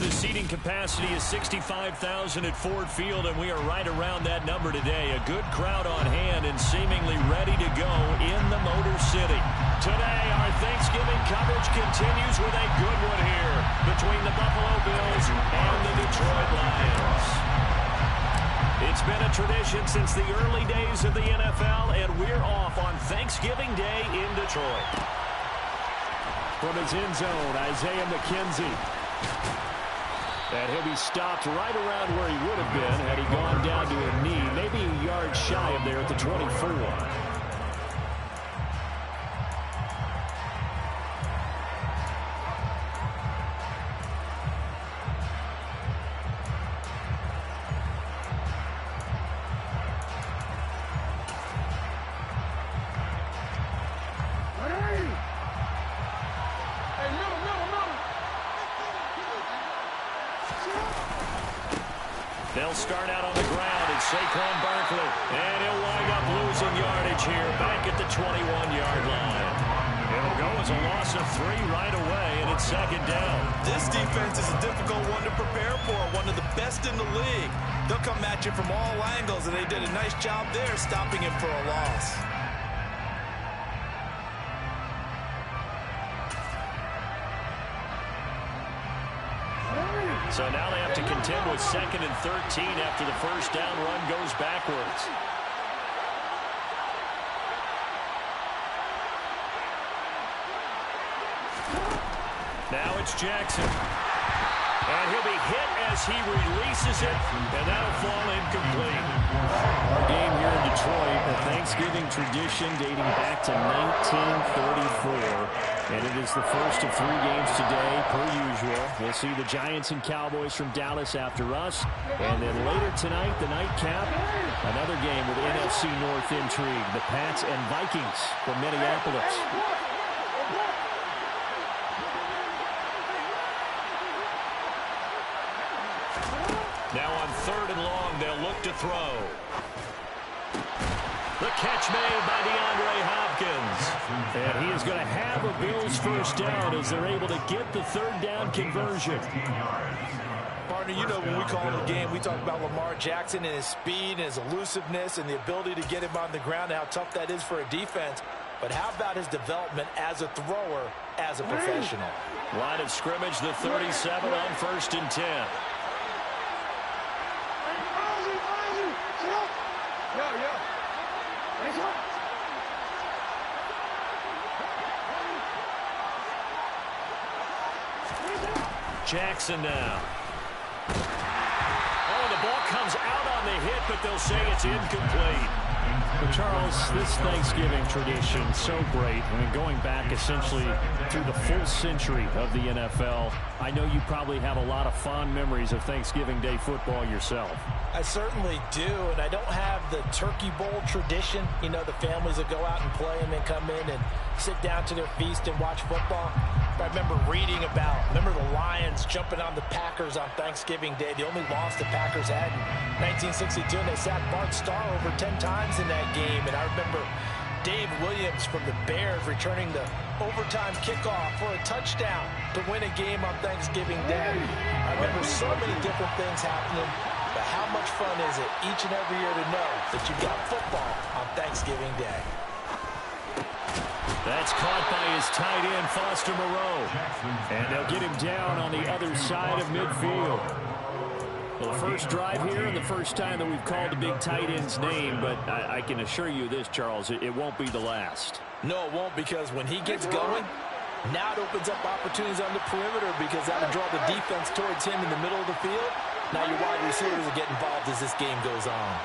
The seating capacity is 65,000 at Ford Field, and we are right around that number today. A good crowd on hand and seemingly ready to go in the Motor City. Today, our Thanksgiving coverage continues with a good one here between the Buffalo Bills and the Detroit Lions. It's been a tradition since the early days of the NFL, and we're off on Thanksgiving Day in Detroit. From his end zone, Isaiah McKenzie. And he'll be stopped right around where he would have been had he gone down to a knee, maybe a yard shy of there at the 24. They'll start out on the ground at Saquon Barkley, and he'll wind up losing yardage here back at the 21-yard line. It'll go as a loss of 3 right away, and it's second down. This defense is a difficult one to prepare for, one of the best in the league. They'll come at you from all angles, and they did a nice job there stopping him for a loss. So now they have to contend with 2nd and 13 after the first down run goes backwards. Now it's Jackson. And he'll be hit as he releases it, and that'll fall incomplete. Our game here in Detroit, a Thanksgiving tradition dating back to 1934. And it is the first of 3 games today, per usual. We'll see the Giants and Cowboys from Dallas after us. And then later tonight, the nightcap, another game with NFC North intrigue. The Pats and Vikings from Minneapolis. Now on 3rd and long, they'll look to throw. The catch made by DeAndre Hopkins. And he is going to have a Bills first down as they're able to get the 3rd down conversion. Partner, you know when we call the game, we talk about Lamar Jackson and his speed and his elusiveness and the ability to get him on the ground and how tough that is for a defense. But how about his development as a thrower, as a professional? Line of scrimmage, the 37 on 1st and 10. Jackson now. Oh, the ball comes out on the hit, but they'll say it's incomplete. But Charles, this Thanksgiving tradition, so great. I mean, going back essentially through the full century of the NFL, I know you probably have a lot of fond memories of Thanksgiving Day football yourself. I certainly do, and I don't have the Turkey Bowl tradition. You know, the families that go out and play and then come in and sit down to their feast and watch football. I remember reading about, the Lions jumping on the Packers on Thanksgiving Day. The only loss the Packers had in 1962, and they sacked Bart Starr over 10 times in that game. And I remember Dave Williams from the Bears returning the overtime kickoff for a touchdown to win a game on Thanksgiving Day. I remember so many different things happening, but how much fun is it each and every year to know that you've got football on Thanksgiving Day? That's caught by his tight end, Foster Moreau. And they'll get him down on the other side of midfield. Well, the first drive here and the first time that we've called the big tight end's name, but I can assure you this, Charles, it won't be the last. No, it won't, because when he gets going, now it opens up opportunities on the perimeter because that'll draw the defense towards him in the middle of the field. Now your wide receivers will get involved as this game goes on.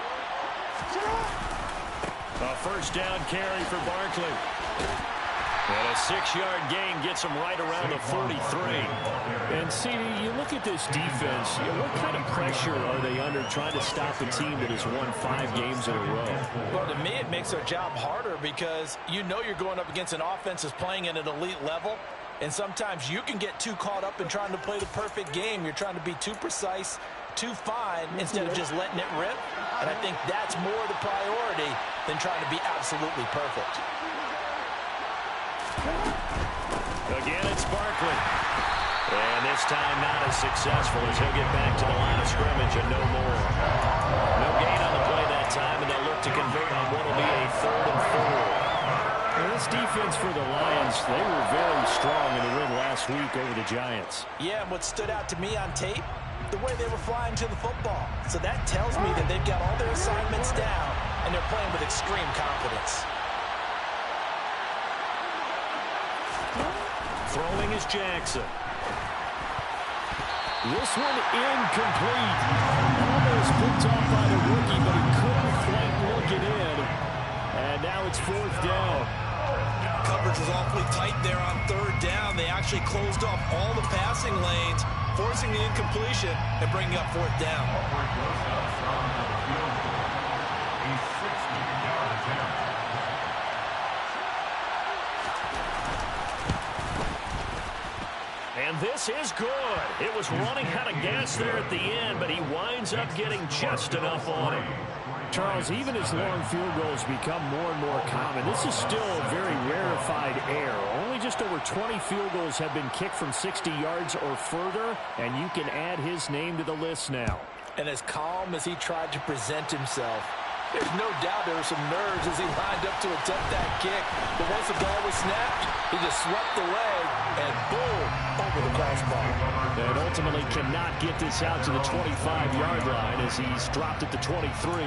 A first down carry for Barkley. And a 6-yard gain gets him right around the 43. And, CD, you look at this defense, what kind of pressure are they under trying to stop a team that has won 5 games in a row? Well, to me, it makes their job harder because you know you're going up against an offense that's playing at an elite level. And sometimes you can get too caught up in trying to play the perfect game. You're trying to be too precise, too fine, instead of just letting it rip. And I think that's more the priority than trying to be absolutely perfect. Again, it's Barkley. And This time not as successful as he'll get back to the line of scrimmage and no more. No gain on the play that time, and they'll look to convert on what will be a 3rd and 4. Well, this defense for the Lions, they were very strong in the win last week over the Giants. Yeah, and what stood out to me on tape, the way they were flying to the football. So that tells me that they've got all their assignments down, and they're playing with extreme confidence. Throwing is Jackson. This one incomplete. Almost picked off by the rookie, but he couldn't quite look it in. And now it's 4th down. Coverage was awfully tight there on 3rd down. They actually closed off all the passing lanes, forcing the incompletion and bringing up 4th down. And this is good. It was running out of gas there at the end, but he winds up getting just enough on it. Charles, even as long field goals become more and more common, this is still a very rarefied air. Only just over 20 field goals have been kicked from 60 yards or further, and you can add his name to the list now. And as calm as he tried to present himself, there's no doubt there were some nerves as he lined up to attempt that kick. But once the ball was snapped, he just swept the leg and boom, over the crossbar. And ultimately cannot get this out to the 25-yard line as he's dropped it to 23.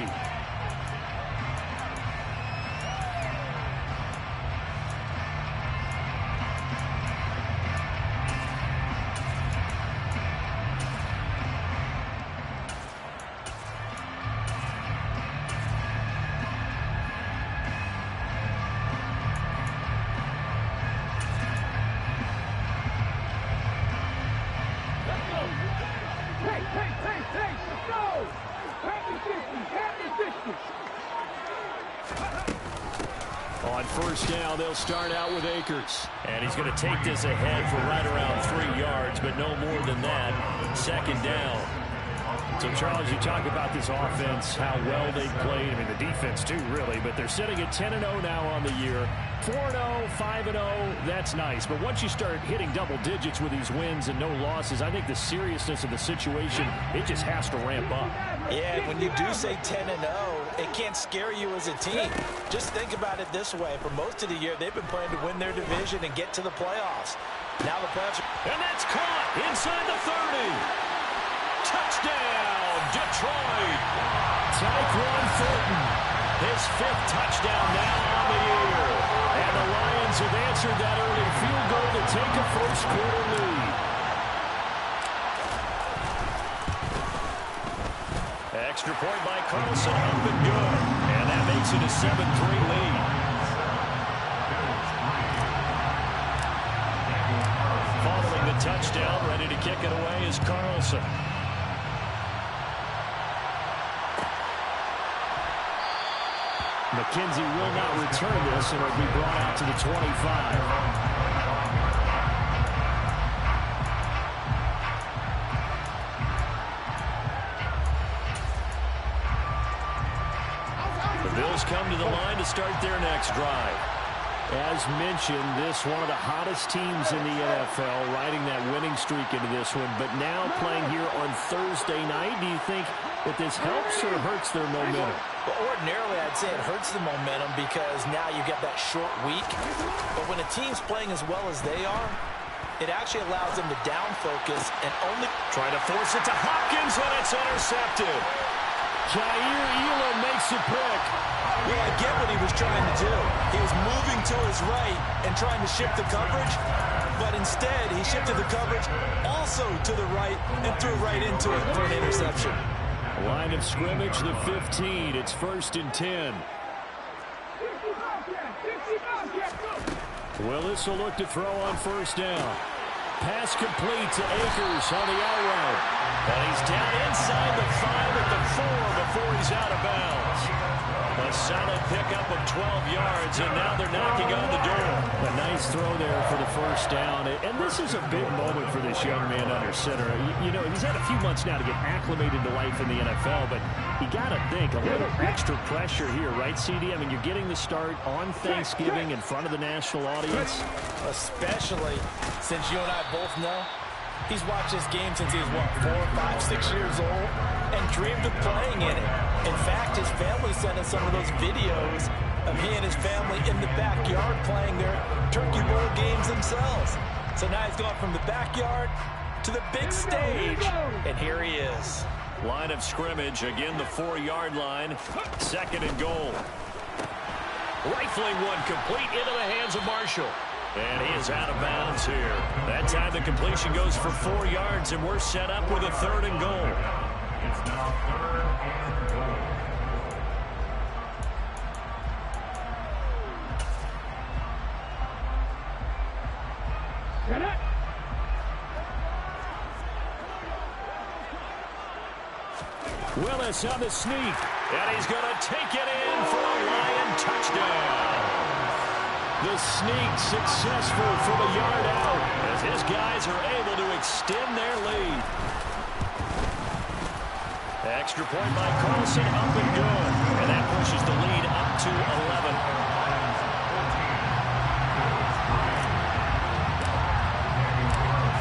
On 1st down, they'll start out with Akers. And he's going to take this ahead for right around 3 yards, but no more than that. 2nd down. So, Charles, you talk about this offense, how well they played. I mean, the defense, too, really. But they're sitting at 10-0 now on the year. 4-0, 5-0, that's nice. But once you start hitting double digits with these wins and no losses, I think the seriousness of the situation, it just has to ramp up. Yeah, when you do say 10-0, it can't scare you as a team. Just think about it this way. For most of the year, they've been playing to win their division and get to the playoffs. Now the playoffs are... And that's caught inside the 30. Touchdown, Detroit. Tyquan Thornton. His 5th touchdown now on the year. And the Lions have answered that early field goal to take a first-quarter lead. Extra point by Carlson, up and good. And that makes it a 7-3 lead. Following the touchdown, ready to kick it away is Carlson. McKenzie will not return this, and it'll be brought out to the 25. The Bills come to the line to start their next drive. As mentioned, this one of the hottest teams in the NFL, riding that winning streak into this one, but now playing here on Thursday night. Do you think that this helps or hurts their momentum? Well, ordinarily, I'd say it hurts the momentum because now you get that short week. But when a team's playing as well as they are, it actually allows them to down focus and only... Trying to force it to Hopkins, and it's intercepted. Jair Elam makes a pick. Well, I get what he was trying to do. He was moving to his right and trying to shift the coverage, but instead he shifted the coverage also to the right and threw right into it for an interception. Line of scrimmage, the 15. It's 1st and 10. Willis will look to throw on 1st down. Pass complete to Akers on the out route. And he's down inside the 5 at the 4 before he's out of bounds. A solid pickup of 12 yards, and now they're knocking on the door. A nice throw there for the 1st down. And this is a big moment for this young man under center. You know, he's had a few months now to get acclimated to life in the NFL, but you got to think a little extra pressure here, right, CD? I mean, you're getting the start on Thanksgiving in front of the national audience. Especially since you and I both know He's watched this game since he was, what, 4, 5, 6 years old, and dreamed of playing in it. In fact, his family sent us some of those videos of he and his family in the backyard playing their Turkey Bowl games themselves. So now he's gone from the backyard to the big stage, and here he is. Line of scrimmage, again the 4-yard line. 2nd and goal. Rifling one complete into the hands of Marshall. And he is out of bounds here. That time the completion goes for 4 yards, and we're set up with a 3rd and goal. Willis on the sneak, and he's going to take it in for a Lion touchdown. The sneak successful from a yard out as his guys are able to extend their lead. Extra point by Carlson, up and good. And that pushes the lead up to 11.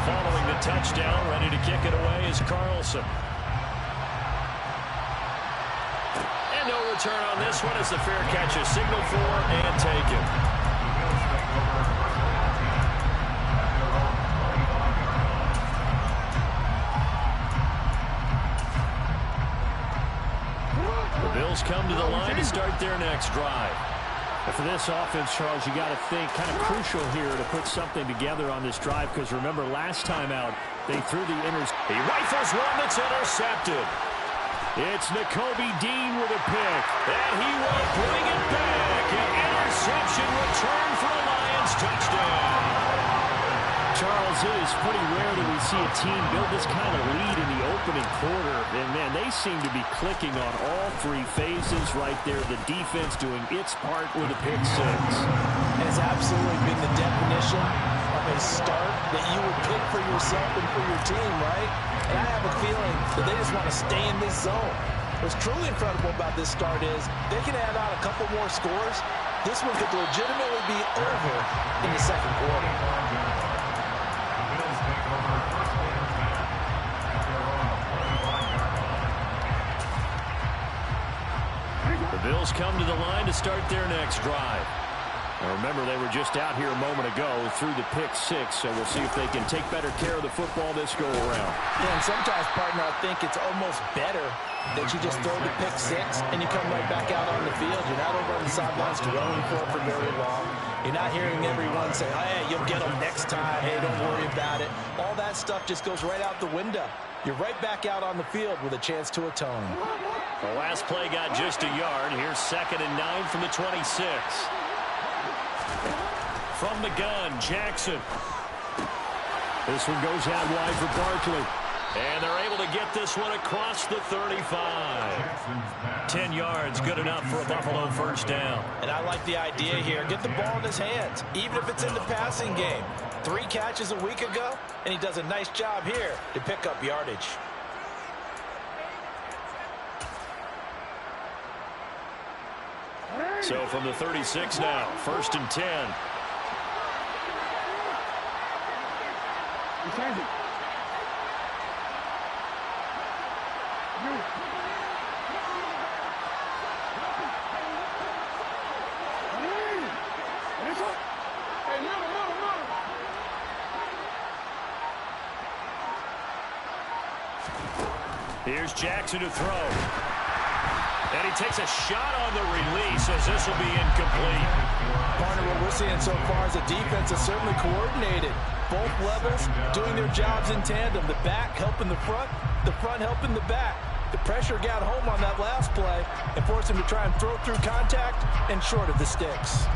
Following the touchdown, ready to kick it away is Carlson. And no return on this one as the fair catch is signaled for and taken. Come to the line to start their next drive. And for this offense, Charles, you got to think kind of crucial here to put something together on this drive, because remember last time out they threw the He rifles one that's intercepted. It's Nakobe Dean with a pick, and he will bring it back. An interception return for a Lions touchdown. Charles, it is pretty rare that we see a team build this kind of lead in the opening quarter. And, man, they seem to be clicking on all 3 phases right there. The defense doing its part with a pick 6. Has absolutely been the definition of a start that you would pick for yourself and for your team, right? And I have a feeling that they just want to stay in this zone. What's truly incredible about this start is they can add on a couple more scores. This one could legitimately be over in the 2nd quarter. The Bills come to the line to start their next drive. Now remember, they were just out here a moment ago through the pick 6, so we'll see if they can take better care of the football this go-around. Yeah, and sometimes, partner, I think it's almost better that you just throw the pick 6 and you come right back out on the field. You're not over on the sidelines dwelling for very long. You're not hearing everyone say, hey, you'll get them next time. Hey, don't worry about it. All that stuff just goes right out the window. You're right back out on the field with a chance to atone. The last play got just a yard. Here's 2nd and 9 from the 26. From the gun, Jackson. This one goes out wide for Barkley. And they're able to get this one across the 35. 10 yards, good enough for a Buffalo 1st down. And I like the idea here. Get the ball in his hands, even if it's in the passing game. 3 catches a week ago, and he does a nice job here to pick up yardage. So from the 36 now, 1st and 10. Here's Jackson to throw. And he takes a shot on the release as this will be incomplete. Partner, what we're seeing so far is the defense is certainly coordinated. Both levels doing their jobs in tandem. The back helping the front helping the back. The pressure got home on that last play and forced him to try and throw through contact and short of the sticks.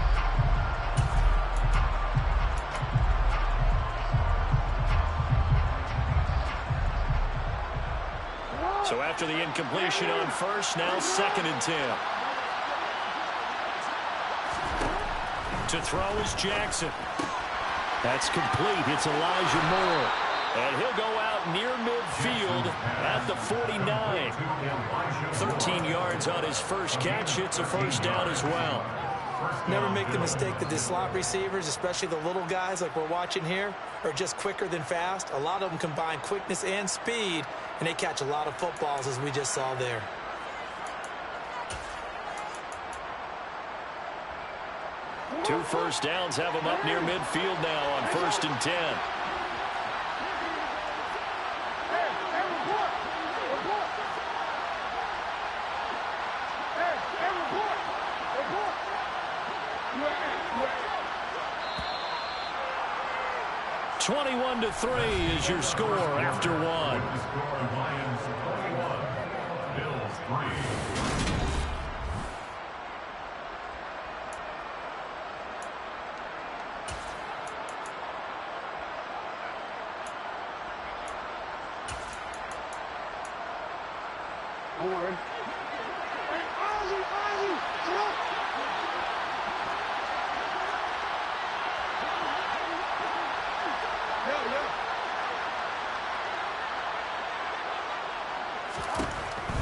So after the incompletion on 1st, now 2nd and 10. To throw is Jackson. That's complete. It's Elijah Moore. And he'll go out near midfield at the 49. 13 yards on his first catch. It's a 1st down as well. Never make the mistake that the slot receivers, especially the little guys like we're watching here, are just quicker than fast. A lot of them combine quickness and speed, and they catch a lot of footballs, as we just saw there. Two first downs have them up near midfield now on 1st and 10. Twenty-one to 3 is your score after one. Lions 21, Bills 3.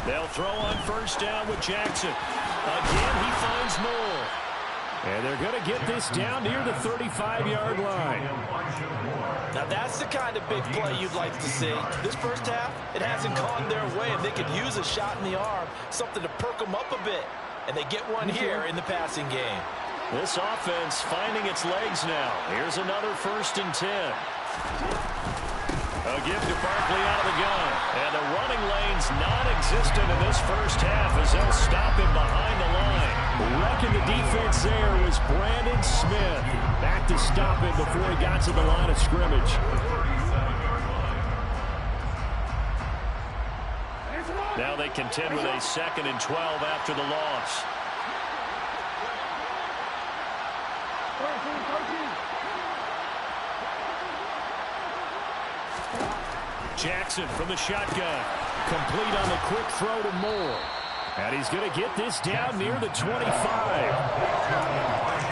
They'll throw on 1st down with Jackson. Again, he finds Moore. And they're going to get this down near the 35-yard line. Now that's the kind of big play you'd like to see. This first half, it hasn't gone their way, and they could use a shot in the arm, something to perk them up a bit. And they get one here in the passing game. This offense finding its legs now. Here's another 1st and 10. A give to Barkley out of the gun. And the running lane's non-existent in this first half as they'll stop him behind the line. Wrecking the defense there was Brandon Smith. Back to stop him before he got to the line of scrimmage. Now they contend with a 2nd and 12 after the loss. Jackson from the shotgun. Complete on the quick throw to Moore. And he's going to get this down near the 25.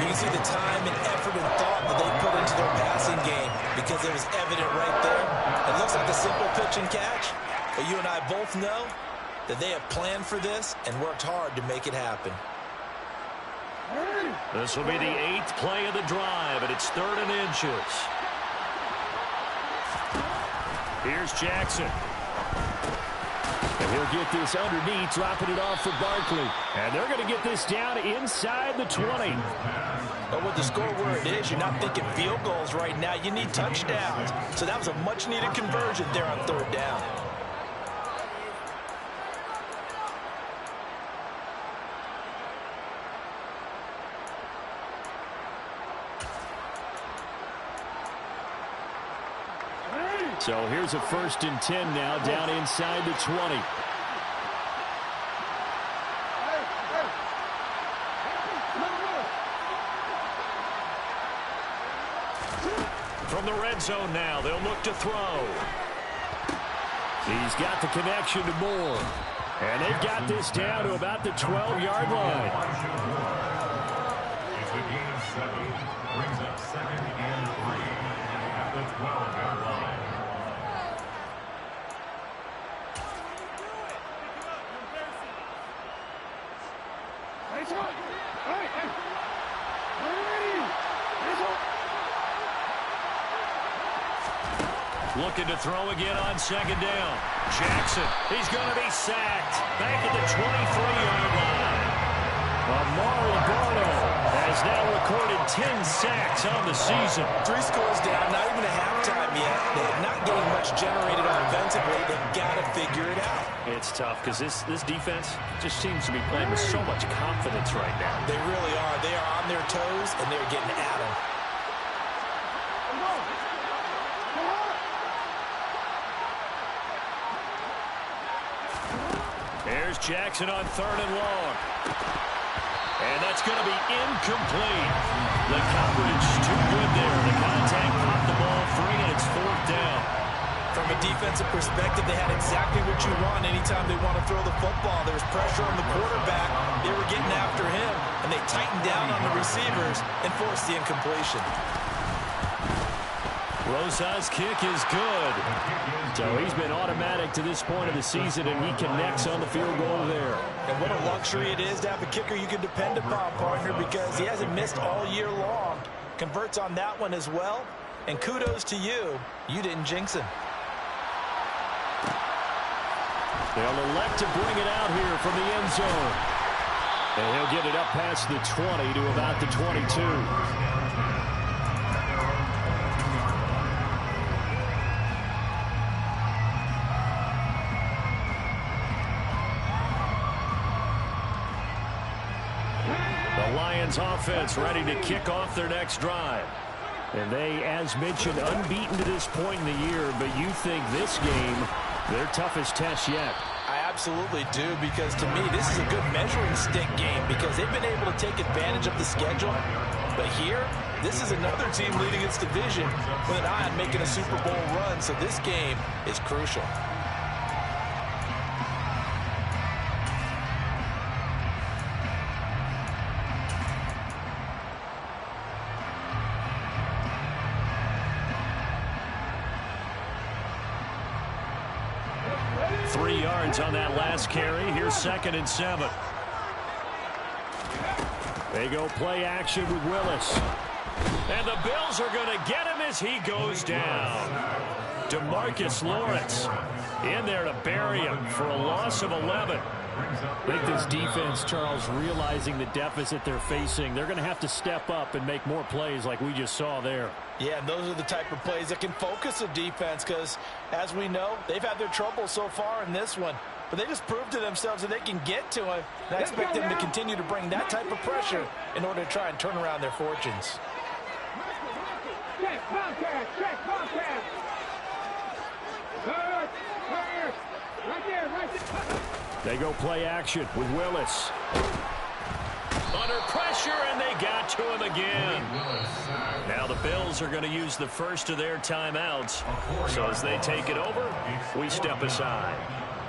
You can see the time and effort and thought that they put into their passing game because it was evident right there. It looks like a simple pitch and catch, but you and I both know that they have planned for this and worked hard to make it happen. This will be the 8th play of the drive, and it's 3rd and inches. Here's Jackson. And he'll get this underneath, dropping it off for Barkley. And they're going to get this down inside the 20. But with the score where it is, you're not thinking field goals right now. You need touchdowns. So that was a much-needed conversion there on 3rd down. So here's a 1st and 10 now down inside the 20. From the red zone now, they'll look to throw. He's got the connection to Moore. And they've got this down to about the 12-yard line. It's a gain of 7. Brings up 2nd and 3 at the 12-yard line. Looking to throw again on 2nd down. Jackson, he's going to be sacked. Back at the 23-yard line. Amari Barno has now recorded 10 sacks on the season. 3 scores down, not even a halftime yet. They're not getting much generated offensively. They've got to figure it out. It's tough because this defense just seems to be playing with so much confidence right now. They really are. They are on their toes, and they're getting at them. Here's Jackson on 3rd and long. And that's going to be incomplete. The coverage too good there. The contact popped the ball free, and it's 4th down. From a defensive perspective, they had exactly what you want anytime they want to throw the football. There was pressure on the quarterback. They were getting after him, and they tightened down on the receivers and forced the incompletion. Rosa's kick is good. So he's been automatic to this point of the season, and he connects on the field goal there. And what a luxury it is to have a kicker you can depend upon, partner, because he hasn't missed all year long. Converts on that one as well. And kudos to you. You didn't jinx him. They'll elect to bring it out here from the end zone. And he'll get it up past the 20 to about the 22. Offense ready to kick off their next drive. And they, as mentioned, unbeaten to this point in the year, but you think this game, their toughest test yet. I absolutely do, because to me, this is a good measuring stick game because they've been able to take advantage of the schedule. But here, this is another team leading its division with an eye on making a Super Bowl run, so this game is crucial. On that last carry. Here's 2nd and 7. They go play action with Willis. And the Bills are going to get him as he goes down. DeMarcus Lawrence in there to bury him for a loss of 11. I think this defense, Charles, realizing the deficit they're facing, they're going to have to step up and make more plays like we just saw there. Yeah, and those are the type of plays that can focus a defense because, as we know, they've had their trouble so far in this one. But they just proved to themselves that they can get to him. And I expect them to continue to bring that type of pressure in order to try and turn around their fortunes. They go play action with Willis. Under pressure, and they got to him again. Now the Bills are going to use the first of their timeouts. So as they take it over, we step aside.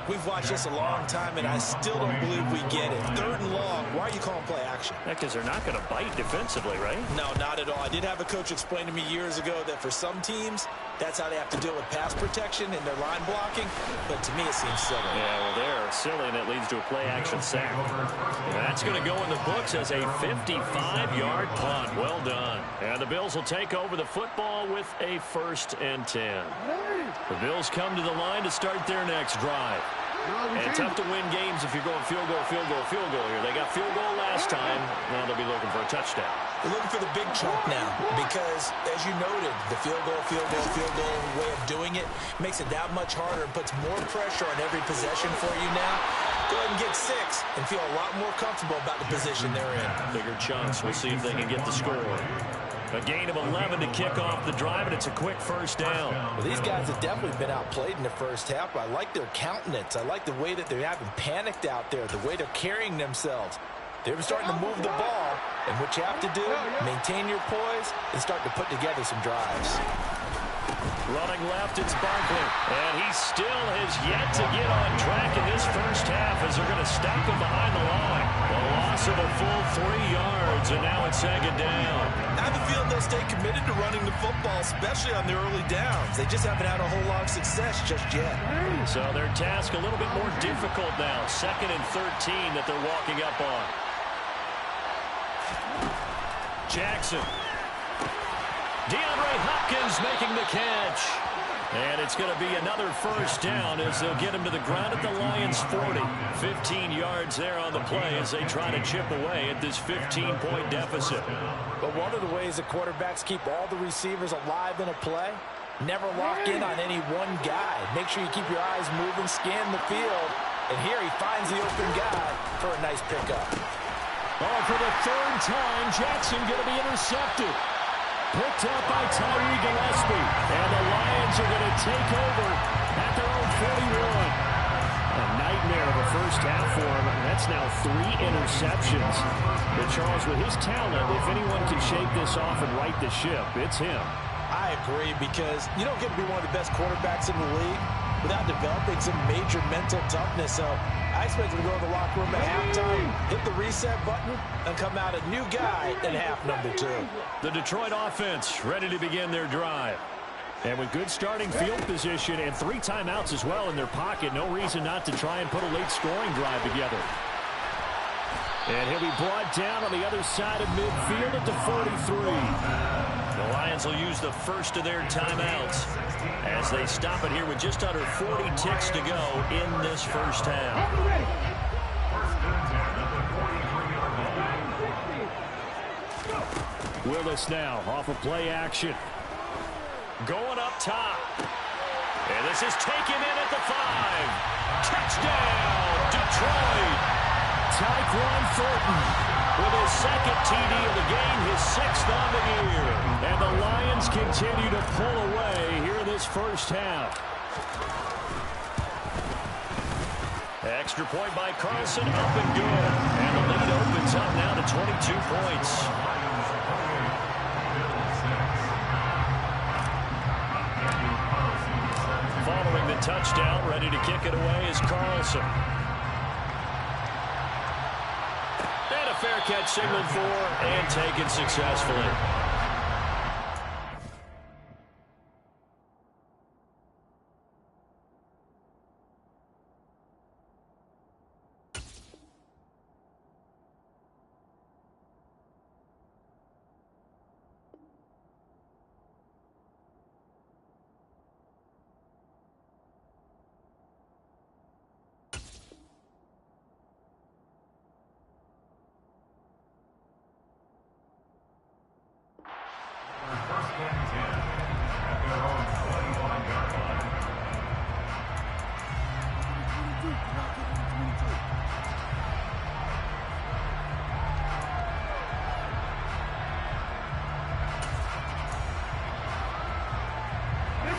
We've watched this a long time, and I still don't believe we get it. 3rd and long. Why are you calling play action? Because they're not going to bite defensively, right? No, not at all. I did have a coach explain to me years ago that for some teams, that's how they have to deal with pass protection and their line blocking. But to me, it seems silly. Yeah, well, they're silly, and it leads to a play-action sack. That's going to go in the books as a 55-yard punt. Well done. And the Bills will take over the football with a 1st and 10. The Bills come to the line to start their next drive. And tough to win games if you're going field goal, field goal, field goal here. They got field goal last time. Now they'll be looking for a touchdown. They're looking for the big chunk now because, as you noted, the field goal way of doing it makes it that much harder and puts more pressure on every possession for you now. Go ahead and get 6 and feel a lot more comfortable about the position they're in. Bigger chunks. We'll see if they can get the score. A gain of 11 to kick off the drive, and it's a quick 1st down. Well, these guys have definitely been outplayed in the first half. I like their countenance. I like the way that they haven't panicked out there, the way they're carrying themselves. They're starting to move the ball, and what you have to do, maintain your poise and start to put together some drives. Running left, it's Barkley. And he still has yet to get on track in this first half as they're going to stop him behind the line. A loss of a full 3 yards, and now it's 2nd down. I have a feeling they'll stay committed to running the football, especially on their early downs. They just haven't had a whole lot of success just yet. So their task a little bit more difficult now. 2nd and 13 that they're walking up on. Jackson. DeAndre Hopkins making the catch. And it's going to be another 1st down as they'll get him to the ground at the Lions' 40. 15 yards there on the play as they try to chip away at this 15-point deficit. But one of the ways that quarterbacks keep all the receivers alive in a play, never lock in on any one guy. Make sure you keep your eyes moving, scan the field. And here he finds the open guy for a nice pickup. Oh, for the 3rd time, Jackson going to be intercepted. Picked up by Tyree Gillespie. And the Lions are going to take over at their own 41. A nightmare of a first half for him. That's now 3 interceptions. But Charles, with his talent, if anyone can shake this off and right the ship, it's him. I agree, because you don't get to be one of the best quarterbacks in the league without developing some major mental toughness. So I expect him to go to the locker room at halftime, hit the reset button, and come out a new guy in half number 2. The Detroit offense ready to begin their drive. And with good starting field position and 3 timeouts as well in their pocket, no reason not to try and put a late scoring drive together. And he'll be brought down on the other side of midfield at the 43. The Lions will use the first of their timeouts as they stop it here with just under 40 ticks to go in this first half. Willis now off of play action. Going up top. And this is taken in at the 5. Touchdown, Detroit. Tyquan Thornton with his second TD of the game, his 6th on the year. And the Lions continue to pull away here in this first half. Extra point by Carlson, up and good. And the lead opens up now to 22 points. Following the touchdown, ready to kick it away is Carlson. And a fair catch signaled for and taken successfully.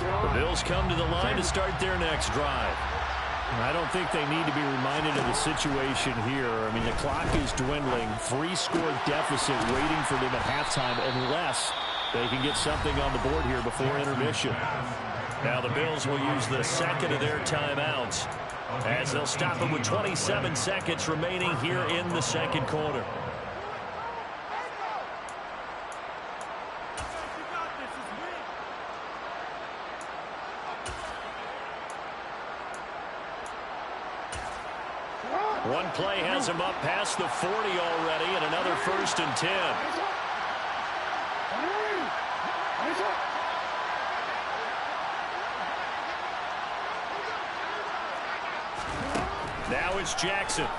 The Bills come to the line to start their next drive. I don't think they need to be reminded of the situation here. I mean, the clock is dwindling. 3-score deficit waiting for them at halftime unless they can get something on the board here before intermission. Now the Bills will use the second of their timeouts as they'll stop it with 27 seconds remaining here in the second quarter. One play has him up past the 40 already, and another 1st and 10. Now it's Jackson. To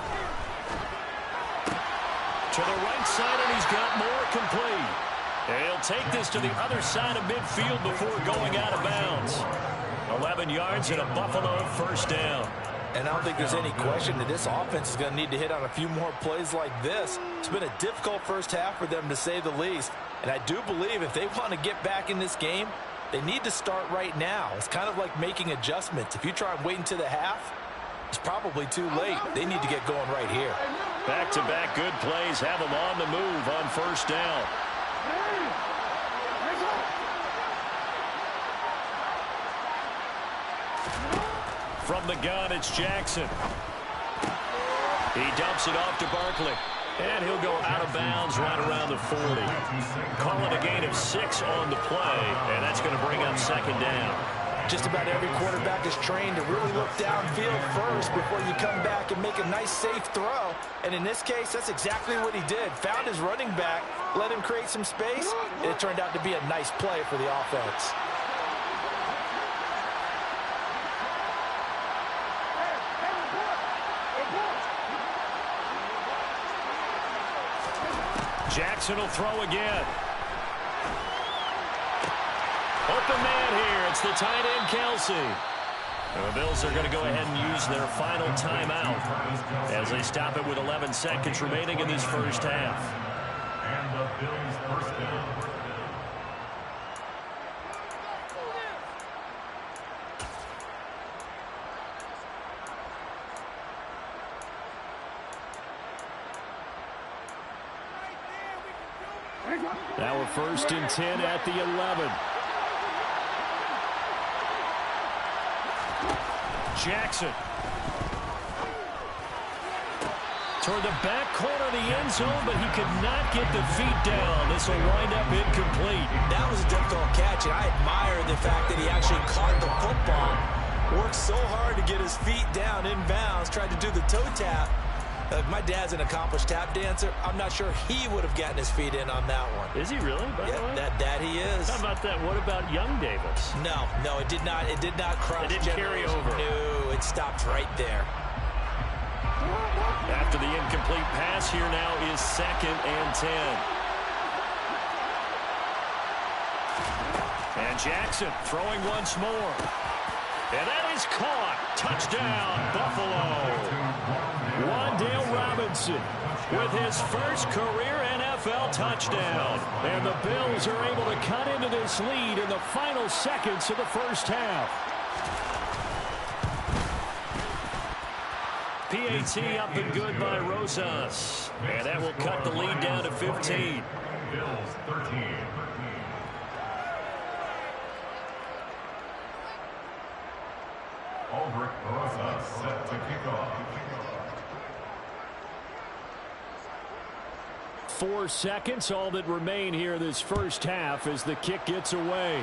the right side, and he's got more complete. And he'll take this to the other side of midfield before going out of bounds. 11 yards and a Buffalo 1st down. And I don't think there's any question that this offense is going to need to hit on a few more plays like this. It's been a difficult first half for them, to say the least. And I do believe if they want to get back in this game, they need to start right now. It's kind of like making adjustments. If you try and wait until the half, it's probably too late. They need to get going right here. Back-to-back good plays have them on the move on 1st down. From the gun, it's Jackson. He dumps it off to Barkley. And he'll go out of bounds right around the 40. Call it a gain of 6 on the play, and that's going to bring up 2nd down. Just about every quarterback is trained to really look downfield first before you come back and make a nice, safe throw. And in this case, that's exactly what he did. Found his running back, let him create some space, and it turned out to be a nice play for the offense. Jackson will throw again. Open man here. It's the tight end, Kelsey. And the Bills are going to go ahead and use their final timeout as they stop it with 11 seconds remaining in this first half. And the Bills 1st down. Now we're 1st and 10 at the 11. Jackson. Toward the back corner of the end zone, but he could not get the feet down. This will wind up incomplete. That was a difficult catch, and I admire the fact that he actually caught the football. Worked so hard to get his feet down in bounds, tried to do the toe tap. My dad's an accomplished tap dancer. I'm not sure he would have gotten his feet in on that one. Is he really? Yeah, that he is. How about that? What about young Davis? No, it did not. It did not cross. It didn't carry over. No, it stopped right there. After the incomplete pass, here now is 2nd and 10. And Jackson throwing once more. And that is caught. Touchdown, Buffalo. Wan'Dale Robinson with his first career NFL touchdown. And the Bills are able to cut into this lead in the final seconds of the first half. PAT up and good by Rosas. And that will cut the lead down to 15. Bills 13. Ulrich Rosas set to kick off. 4 seconds, all that remain here this first half as the kick gets away.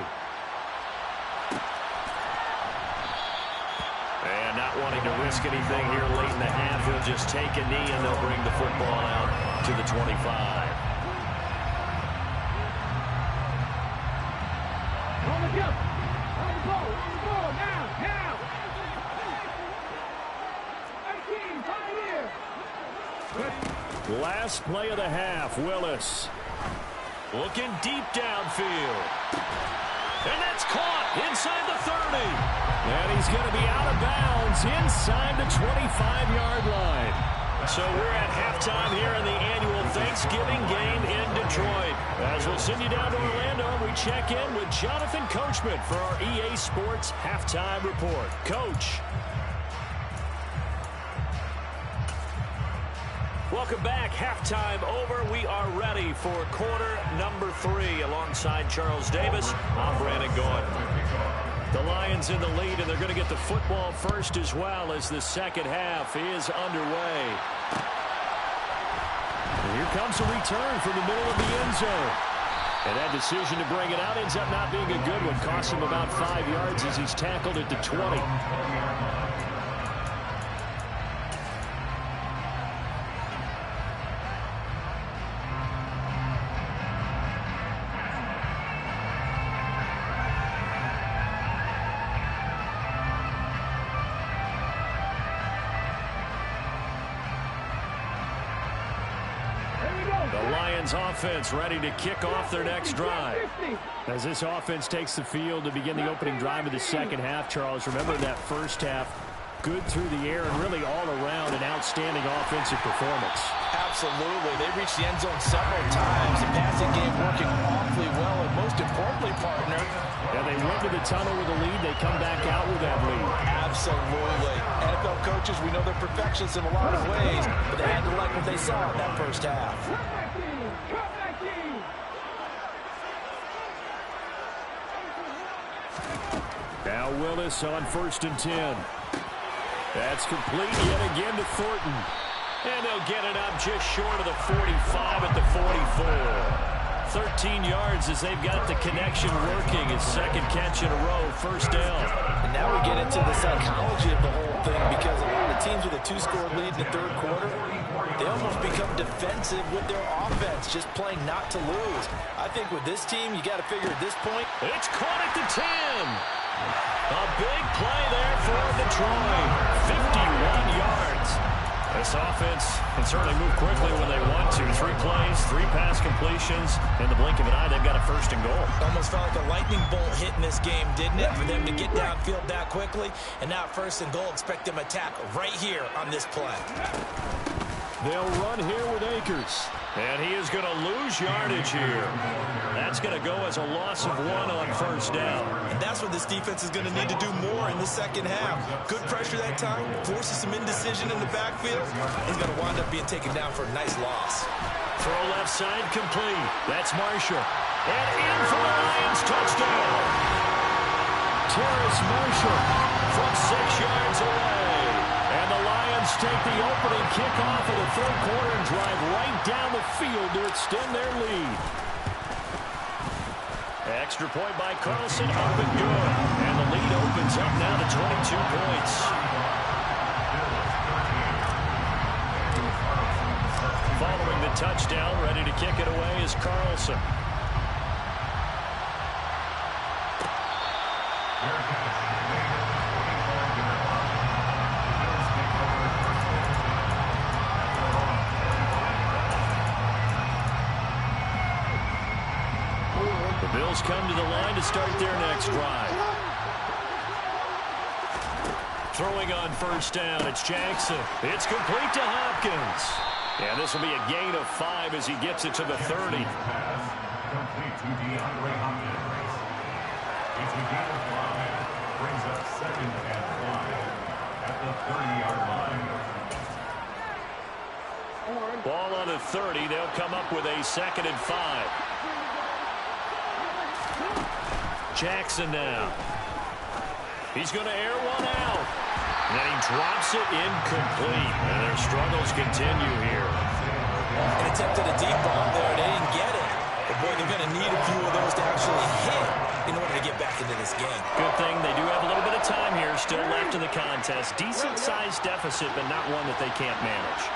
And not wanting to risk anything here late in the half, he'll just take a knee and they'll bring the football out to the 25. On the jump. On the ball. Now. 18, Pioneer. Last play of the half, Willis. Looking deep downfield. And that's caught inside the 30. And he's going to be out of bounds inside the 25-yard line. So we're at halftime here in the annual Thanksgiving game in Detroit. As we'll send you down to Orlando, we check in with Jonathan Coachman for our EA Sports Halftime Report. Coach. Welcome back. Halftime over. We are ready for quarter number 3 alongside Charles Davis. I'm Brandon Gordon. The Lions in the lead, and they're going to get the football first as well as the second half is underway. And here comes a return from the middle of the end zone. And that decision to bring it out ends up not being a good one. Costs him about 5 yards as he's tackled at the 20. Offense ready to kick off their next drive. As this offense takes the field to begin the opening drive of the second half, Charles, remember that first half, good through the air and really all around an outstanding offensive performance. Absolutely. They reached the end zone several times. The passing game working awfully well, and most importantly, partner. And they went to the tunnel with a lead. They come back out with that lead. Absolutely. NFL coaches, we know they're perfectionists in a lot of ways, but they had to like what they saw in that first half. Now Willis on 1st and 10. That's complete yet again to Thornton. And they'll get it up just short of the 45 at the 44. 13 yards as they've got the connection working. His second catch in a row, first down. And now we get into the psychology of the whole thing, because a lot of teams with a 2-score lead in the third quarter, they almost become defensive with their offense, just playing not to lose. I think with this team, you got to figure at this point. It's caught at the 10. A big play there for Detroit. 51 yards. This offense can certainly move quickly when they want to. 3 plays, 3 pass completions. In the blink of an eye, they've got a first and goal. Almost felt like a lightning bolt hit in this game, didn't it? For them to get downfield that quickly. And now first and goal, expect them to attack right here on this play. They'll run here with Akers. And he is going to lose yardage here. That's going to go as a loss of 1 on first down. And that's what this defense is going to need to do more in the second half. Good pressure that time, forces some indecision in the backfield. He's going to wind up being taken down for a nice loss. Throw left side complete. That's Marshall. And in for the Lions touchdown. Terrace Marshall from 6 yards away. And the Lions Bills take the opening kickoff of the third quarter and drive right down the field to extend their lead. Extra point by Carlson, up and good. And the lead opens up now to 22 points. Following the touchdown, ready to kick it away is Carlson. The Bills come to the line to start their next drive. Throwing on first down, it's Jackson. It's complete to Hopkins. And this will be a gain of 5 as he gets it to the 30. Complete to DeAndre Hopkins. It's a gain of 5. Brings up 2nd and 5 at the 30-yard line. Ball on the 30. They'll come up with a 2nd and 5. Jackson now. He's going to air one out. And then he drops it incomplete. And their struggles continue here. They attempted a deep bomb there. They didn't get it. But, boy, they're going to need a few of those to actually hit in order to get back into this game. Good thing they do have a little bit of time here still left in the contest. Decent-sized deficit, but not one that they can't manage.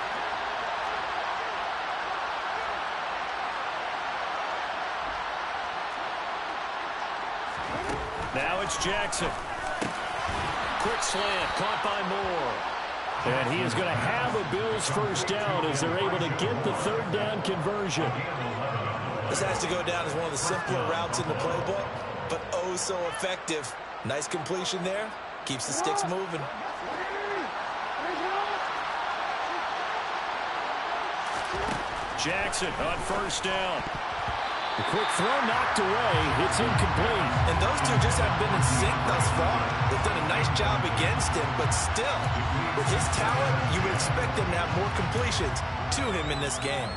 Now it's Jackson. Quick slant, caught by Moore. And he is going to have a Bills first down as they're able to get the third down conversion. This has to go down as one of the simpler routes in the playbook, but oh so effective. Nice completion there. Keeps the sticks moving. Jackson on first down. The quick throw knocked away. It's incomplete. And those two just haven't been in sync thus far. They've done a nice job against him, but still, with his talent, you would expect him to have more completions to him in this game.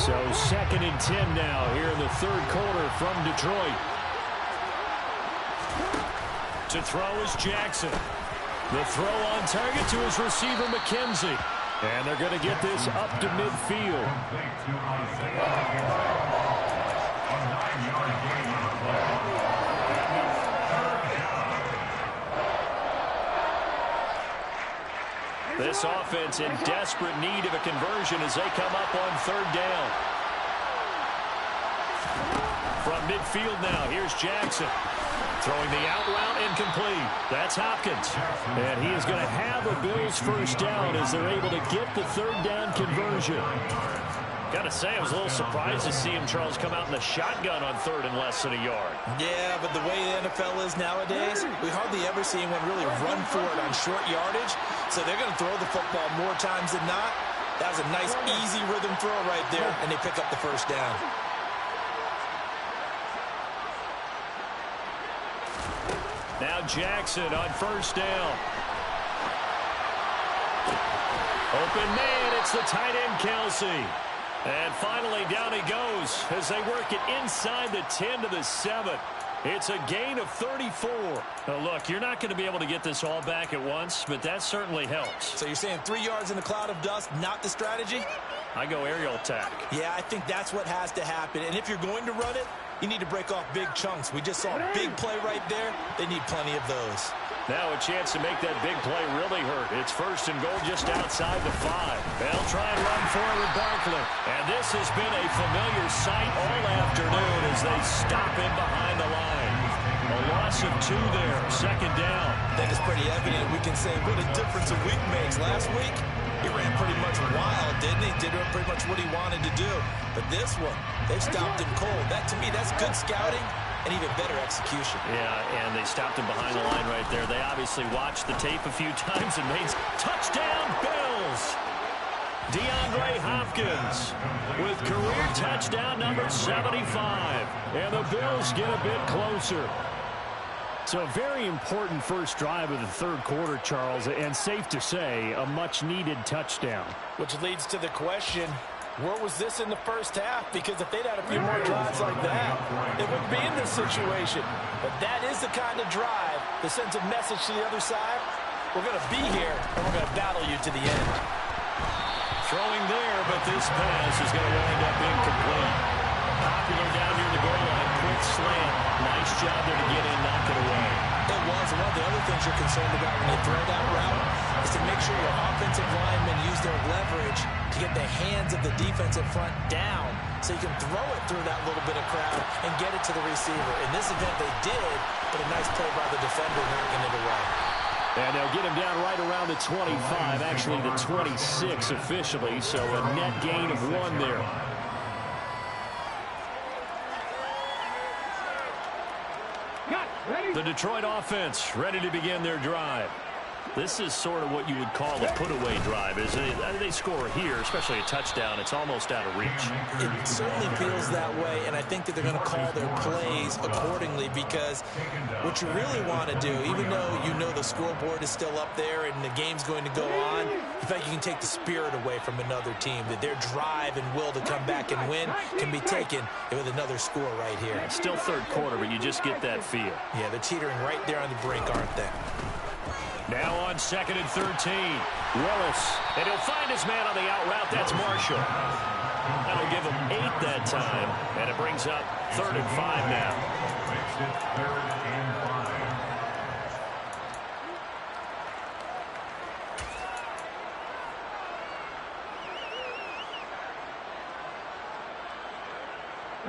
So 2nd and 10 now here in the third quarter from Detroit. To throw is Jackson. The throw on target to his receiver, McKenzie. And they're going to get this up to midfield. Complete to Isaiah McKenzie. A 9-yard gain on the play. That means 3rd down. This offense in desperate need of a conversion as they come up on 3rd down. From midfield now, here's Jackson. Throwing the out route incomplete. That's Hopkins. And he is going to have a Bills first down as they're able to get the third down conversion. Got to say, I was a little surprised to see him, Charles, come out in the shotgun on 3rd and less than a yard. Yeah, but the way the NFL is nowadays, we hardly ever see anyone really run for it on short yardage. So they're going to throw the football more times than not. That was a nice, easy rhythm throw right there, and they pick up the first down. Now Jackson on first down. Open man, it's the tight end, Kelsey. And finally, down he goes as they work it inside the 10 to the 7. It's a gain of 34. Now, look, you're not going to be able to get this all back at once, but that certainly helps. So you're saying 3 yards in a cloud of dust, not the strategy? I go aerial attack. Yeah, I think that's what has to happen. And if you're going to run it, you need to break off big chunks. We just saw a big play right there. They need plenty of those. Now a chance to make that big play really hurt. It's 1st and goal just outside the 5. They'll try and run forward with Barkley. And this has been a familiar sight all afternoon as they stop him behind the line. A loss of 2 there, 2nd down. I think it's pretty evident. We can say what a difference a week makes. Last week, he ran pretty much wild, didn't he? Did pretty much what he wanted to do. But this one, they've stopped him cold. That, to me, that's good scouting and even better execution. Yeah, and they stopped him behind the line right there. They obviously watched the tape a few times and made touchdown Bills. DeAndre Hopkins with career touchdown number 75. And the Bills get a bit closer. So a very important first drive of the third quarter, Charles, and safe to say, a much-needed touchdown. Which leads to the question, Where was this in the first half? Because if they'd had a few more drives like that, they wouldn't be in this situation. But that is the kind of drive that sends a message to the other side. We're going to be here, and we're going to battle you to the end. Throwing there, but this pass is going to wind up incomplete. Popular down near the goal line. Quick slant. Nice job there to get in, knock it away. It was. One of the other things you're concerned about when you throw that route is to make sure your offensive linemen use their leverage to get the hands of the defensive front down so you can throw it through that little bit of crowd and get it to the receiver. In this event, they did, but a nice play by the defender knocking it away. And they'll get him down right around the 25, actually the 26 officially, so a net gain of 1 there. The Detroit offense ready to begin their drive. This is sort of what you would call a put-away drive, isn't it? They score here, especially a touchdown. It's almost out of reach. It certainly feels that way, and I think that they're going to call their plays accordingly because what you really want to do, even though you know the scoreboard is still up there and the game's going to go on, in fact, you can take the spirit away from another team, that their drive and will to come back and win can be taken with another score right here. It's still third quarter, but you just get that feel. Yeah, they're teetering right there on the brink, aren't they? Now on 2nd and 13. Willis. And he'll find his man on the out route. That's Marshall. That'll give him 8 that time. And it brings up 3rd and 5 now. Makes it 3rd and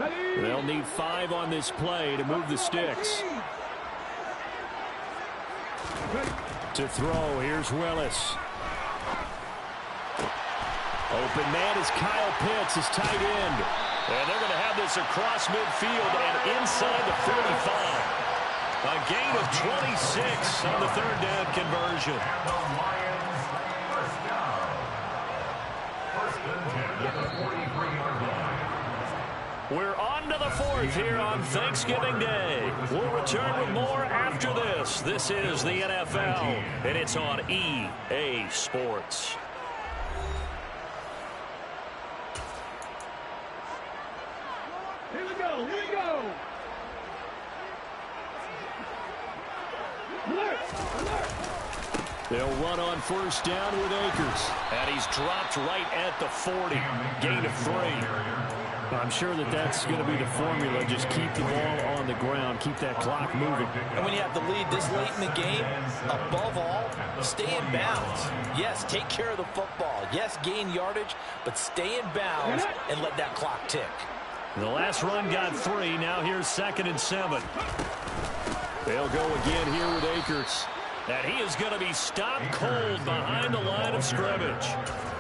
5. They'll need 5 on this play to move the sticks. To throw, here's Willis. Open man is Kyle Pitts, his tight end. And they're going to have this across midfield and inside the 45. A gain of 26 on the 3rd down conversion. And the Lions first down. 1st and 10 at the 43-yard line. We're on to the 4th here on Thanksgiving Day. We'll return with more after this. This is the NFL, and it's on EA Sports. Here we go. Here we go. Alert. Alert. They'll run on 1st down with Akers. And he's dropped right at the 40. Gain of 3. I'm sure that that's going to be the formula. Just keep the ball on the ground. Keep that clock moving. And when you have the lead this late in the game, above all, stay in bounds. Yes, take care of the football. Yes, gain yardage, but stay in bounds and let that clock tick. The last run got 3. Now here's 2nd and 7. They'll go again here with Akers. And he is going to be stopped cold behind the line of scrimmage.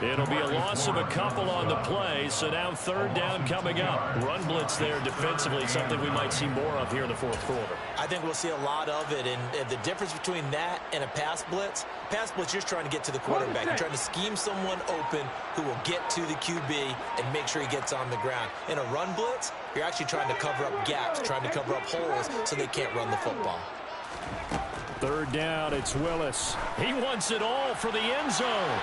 It'll be a loss of a couple on the play, so now 3rd down coming up. Run blitz there defensively, something we might see more of here in the 4th quarter. I think we'll see a lot of it, and the difference between that and a pass blitz, you're just trying to get to the quarterback. You're trying to scheme someone open who will get to the QB and make sure he gets on the ground. In a run blitz, you're actually trying to cover up gaps, trying to cover up holes so they can't run the football. 3rd down, it's Willis. He wants it all for the end zone.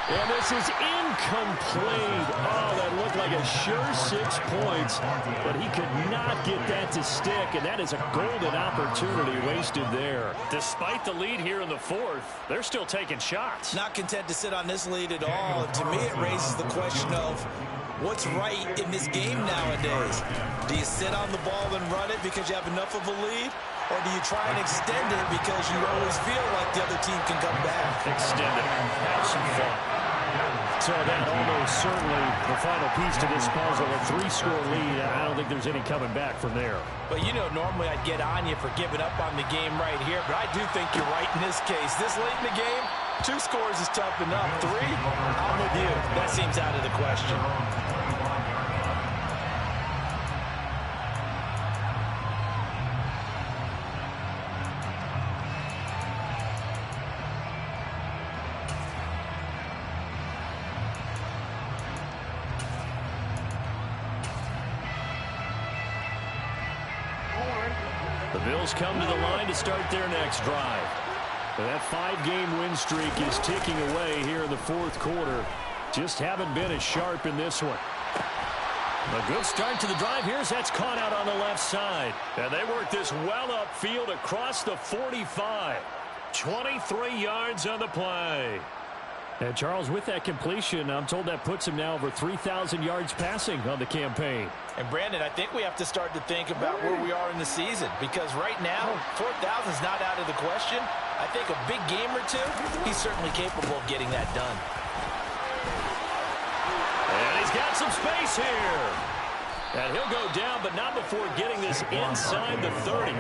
And this is incomplete. Oh, that looked like a sure 6 points, but he could not get that to stick, and that is a golden opportunity wasted there. Despite the lead here in the 4th, they're still taking shots. Not content to sit on this lead at all. And to me, it raises the question of what's right in this game nowadays. Do you sit on the ball and run it because you have enough of a lead? Or do you try and extend it because you always feel like the other team can come back? Extend it. Have some fun. So that almost certainly the final piece to this puzzle, a 3-score lead. I don't think there's any coming back from there. But, you know, normally I'd get on you for giving up on the game right here, but I do think you're right in this case. This late in the game, 2 scores is tough enough. 3, I'm with you. That seems out of the question. The Bills come to the line to start their next drive. That 5-game win streak is ticking away here in the 4th quarter. just haven't been as sharp in this one. A good start to the drive. That's caught out on the left side. And they work this well upfield across the 45. 23 yards on the play. And Charles, with that completion, I'm told that puts him now over 3,000 yards passing on the campaign. And Brandon, I think we have to start to think about where we are in the season, because right now, 4,000 is not out of the question. I think a big game or two, he's certainly capable of getting that done. And he's got some space here. And he'll go down, but not before getting this inside the 30.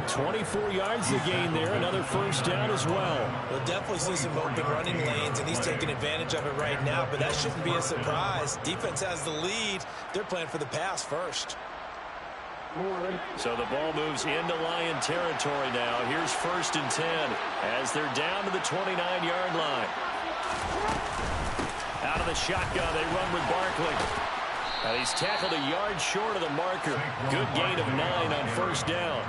24 yards to gain there. Another first down as well. We'll definitely see some open running lanes, and he's taking advantage of it right now, but that shouldn't be a surprise. Defense has the lead. They're playing for the pass first. So the ball moves into Lion territory now. Here's 1st and 10 as they're down to the 29-yard line. Out of the shotgun, they run with Barkley. And he's tackled a yard short of the marker. Good gain of 9 on first down.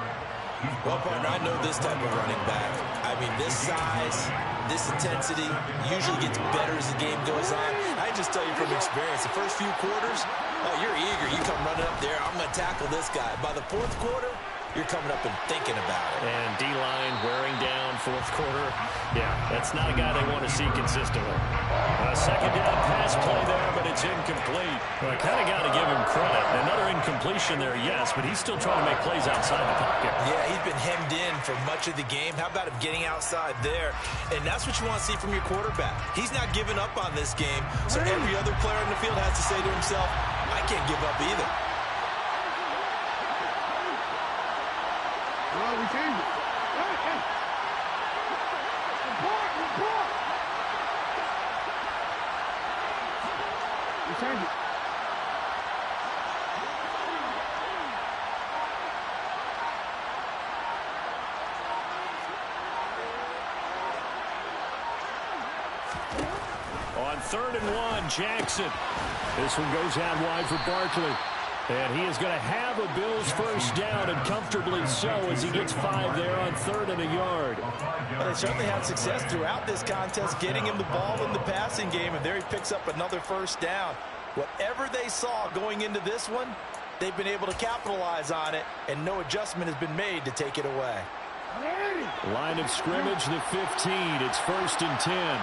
Well, partner, I know this type of running back. I mean, this size, this intensity usually gets better as the game goes on. I just tell you from experience, the first few quarters, oh, you're eager. You come running up there, I'm going to tackle this guy. By the 4th quarter, you're coming up and thinking about it. And D-line wearing down 4th quarter. Yeah, that's not a guy they want to see consistently. A second down pass play there, but it's incomplete. Well, I kind of got to give him credit. Another incompletion there, yes, but he's still trying to make plays outside the pocket. Yeah, he's been hemmed in for much of the game. How about him getting outside there? And that's what you want to see from your quarterback. He's not giving up on this game, so every other player in the field has to say to himself, I can't give up either. Oh, we changed it. Hey. Report. We changed it. On 3rd and 1, Jackson. This one goes out wide for Barkley. And he is going to have a Bills first down, and comfortably so, as he gets 5 there on 3rd and a yard. Well, they certainly had success throughout this contest, getting him the ball in the passing game, and there he picks up another first down. Whatever they saw going into this one, they've been able to capitalize on it, and no adjustment has been made to take it away. Line of scrimmage, the 15. It's 1st and 10.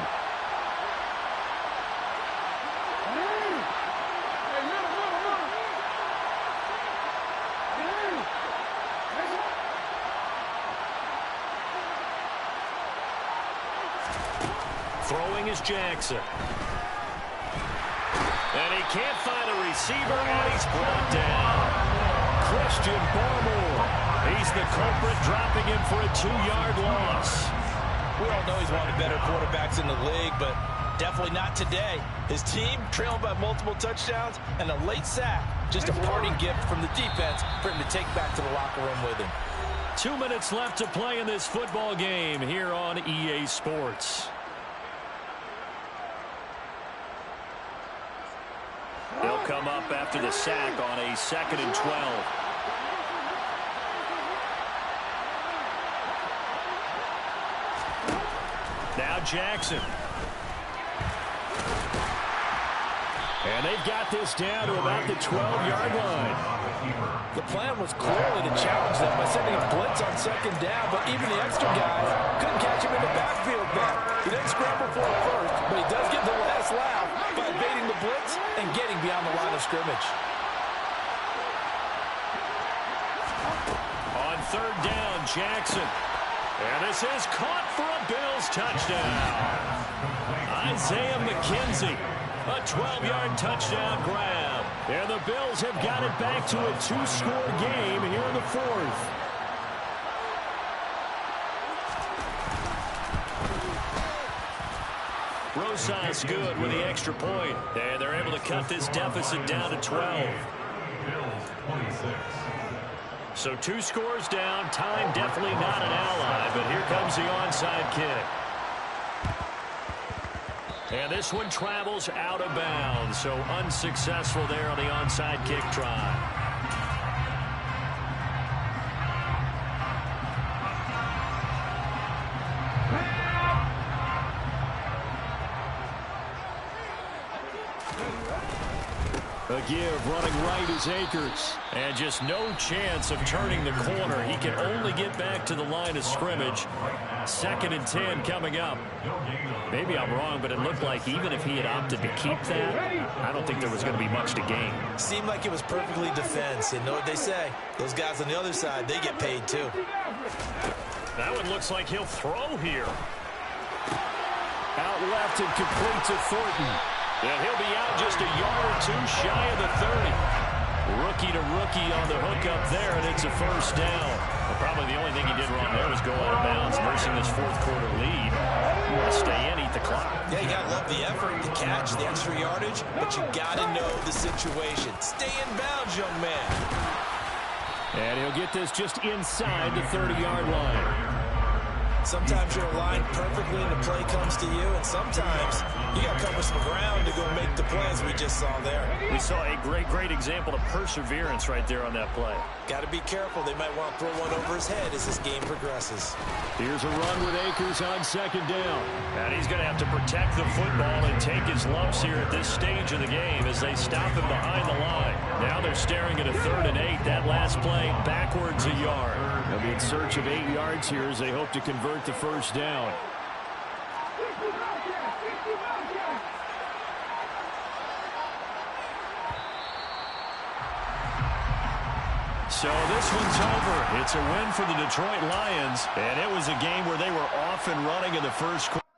Throwing is Jackson. And he can't find a receiver, and he's brought down. Christian Barmore. He's the culprit, dropping him for a 2-yard loss. We all know he's one of the better quarterbacks in the league, but definitely not today. His team trailing by multiple touchdowns and a late sack. Just a parting gift from the defense for him to take back to the locker room with him. 2 minutes left to play in this football game here on EA Sports. He'll come up after the sack on a 2nd and 12. Now Jackson. And they've got this down to about the 12-yard line. The plan was clearly to challenge them by sending a blitz on 2nd down, but even the extra guys couldn't catch him in the backfield back. He didn't scramble for it first, but he does get the last laugh by evading the blitz and getting beyond the line of scrimmage. On 3rd down, Jackson. And this is caught for a Bills touchdown. Isaiah McKenzie, a 12-yard touchdown grab. And the Bills have got it back to a 2-score game here in the 4th. Rosas good with the extra point. And they're able to cut this deficit down to 12. Bills 26. So 2 scores down. Time definitely not an ally, but here comes the onside kick. And this one travels out of bounds, so unsuccessful there on the onside kick try. The give running right is Akers. And just no chance of turning the corner. He can only get back to the line of scrimmage. 2nd and 10 coming up. Maybe I'm wrong, but it looked like even if he had opted to keep that, I don't think there was going to be much to gain. Seemed like it was perfectly defense. And know what they say? Those guys on the other side, they get paid too. That one looks like he'll throw here. Out left and complete to Thornton. And he'll be out just a yard or two shy of the 30. Rookie to rookie on the hook up there, and it's a first down. Well, probably the only thing he did wrong there was go out of bounds, nursing this 4th quarter lead. You want to stay in, eat the clock. Yeah, you got to love the effort, the catch, the extra yardage, but you got to know the situation. Stay in bounds, young man. And he'll get this just inside the 30-yard line. Sometimes you're aligned perfectly and the play comes to you, and sometimes you got to cover some ground to go make the plays we just saw there. We saw a great example of perseverance right there on that play. Got to be careful. They might want to throw one over his head as this game progresses. Here's a run with Akers on 2nd down. And he's going to have to protect the football and take his lumps here at this stage of the game as they stop him behind the line. Now they're staring at a 3rd and 8. That last play backwards a yard. They'll be in search of 8 yards here as they hope to convert the first down. So this one's over. It's a win for the Detroit Lions, and it was a game where they were off and running in the first quarter.